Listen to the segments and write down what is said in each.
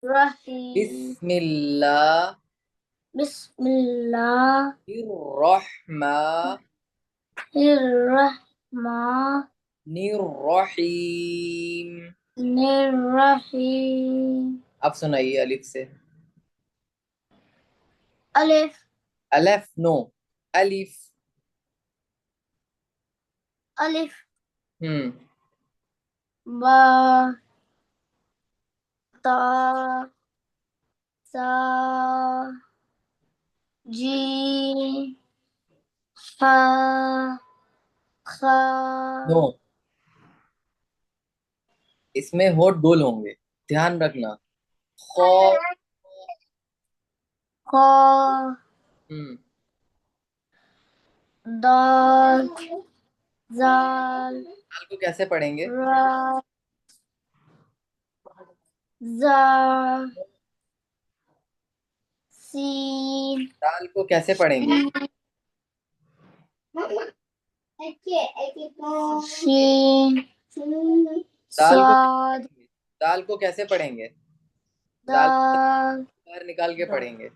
रहीम। बिस्मिल्लाहिर्रहमानिर्रहीम। बिस्मिल्लाहिर्रहमानिर्रहीम। अब सुनाइए अलिफ से। अलिफ। अलिफ नो, अलिफ। अलिफ। हम्म। बा, ता, सा, जी, फा, खा, नो, इसमें होठ गोल होंगे, ध्यान रखना। खौ। खा, हम्म। दाल, जाल, दाल को कैसे पढ़ेंगे? रा, जा, सीन, दाल को कैसे पढ़ेंगे? शीन, शीन, दाल को कैसे स्वाद, पढ़ेंगे? दाल को कैसे पढ़ेंगे? दाल को दाल, बाहर निकाल के पढ़ेंगे।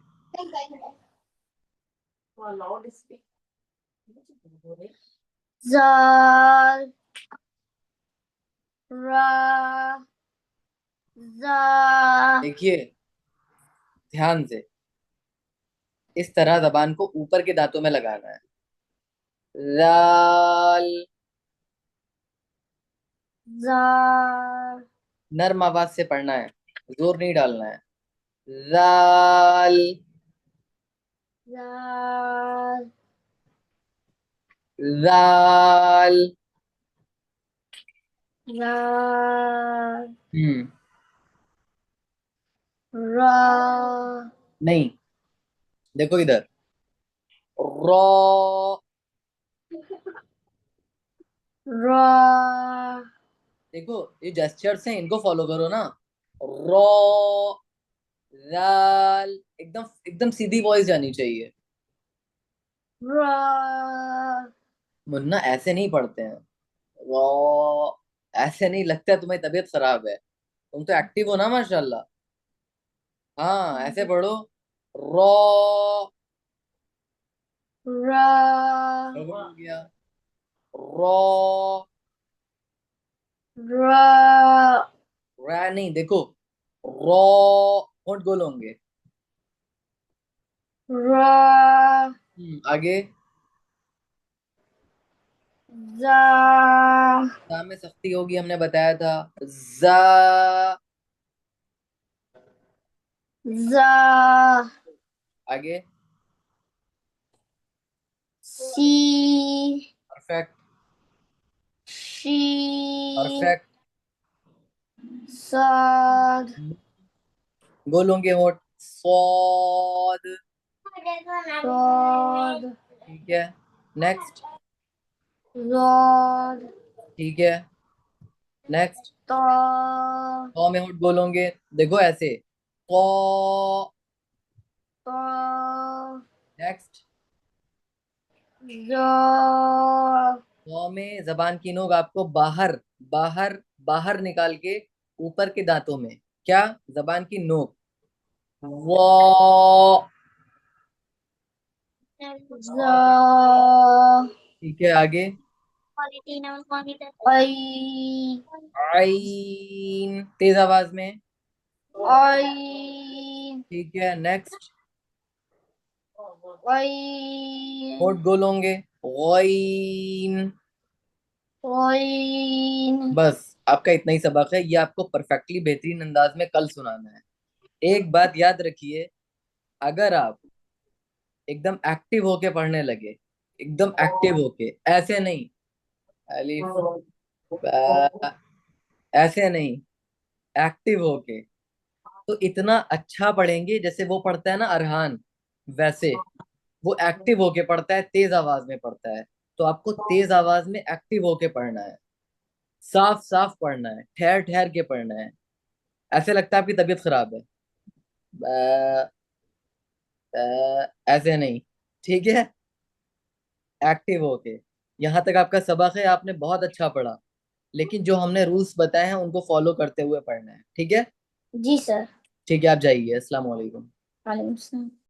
जाल, रा, जा, देखिए ध्यान से, इस तरह जबान को ऊपर के दांतों में लगाना है। दाल। जाल, नर्म आवाज से पढ़ना है, जोर नहीं डालना है। दाल। जाल, दाल। जाल, हम्म। रा, नहीं, देखो इधर, रॉ। रा, देखो ये जेस्चर्स हैं, इनको फॉलो करो ना। रॉ। दाल। एकदम एकदम सीधी वॉइस जानी चाहिए। रा, मुन्ना ऐसे नहीं पढ़ते हैं। रॉ। ऐसे नहीं, लगता है तुम्हारी तबीयत खराब है, तुम तो एक्टिव हो ना माशाल्लाह। हाँ ऐसे पढ़ो। रॉ। रा, गड़बड़ हो गया। रॉ। रा, रा नहीं, देखो, रॉ। होंठ गोल होंगे। रा, आगे। जा, जा में सख्ती होगी, हमने बताया था। जा। जा, आगे। See, perfect. She, perfect. साद, गोल होंगे होंठ। सौद। साद, ठीक है, नेक्स्ट। ज़ाद, ठीक है, नेक्स्ट। ता, कौ में होंठ गोल होंगे, देखो ऐसे। कौ। ता, नेक्स्ट। ज़ा, कौ में जबान की नोक आपको बाहर, बाहर, बाहर निकाल के ऊपर के दांतों में, क्या, जबान की नोक। वो। ज़ा, ठीक है, आगे। आई, आइन, तेज आवाज में। आई, ठीक है, नेक्स्ट। आई, होंठ गोल होंगे। ओइन। आई, बस आपका इतना ही सबक है, ये आपको परफेक्टली बेहतरीन अंदाज में कल सुनाना है। एक बात याद रखिए, अगर आप एकदम एक्टिव होके पढ़ने लगे, एकदम एक्टिव होके, ऐसे नहीं, अलिफ बा, ऐसे नहीं, एक्टिव होके, तो इतना अच्छा पढ़ेंगे जैसे वो पढ़ता है ना अरहान, वैसे। वो एक्टिव होके पढ़ता है, तेज आवाज में पढ़ता है, तो आपको तेज आवाज में एक्टिव होके पढ़ना है, साफ साफ पढ़ना है, ठहर ठहर के पढ़ना है। ऐसे लगता है आपकी तबीयत खराब है, बा, ऐसे नहीं, ठीक है, एक्टिव होके। यहाँ तक आपका सबक है, आपने बहुत अच्छा पढ़ा, लेकिन जो हमने रूल्स बताए हैं उनको फॉलो करते हुए पढ़ना है, ठीक है। जी सर। ठीक है, आप जाइए। अस्सलाम वालेकुम। वालेकुम सलाम।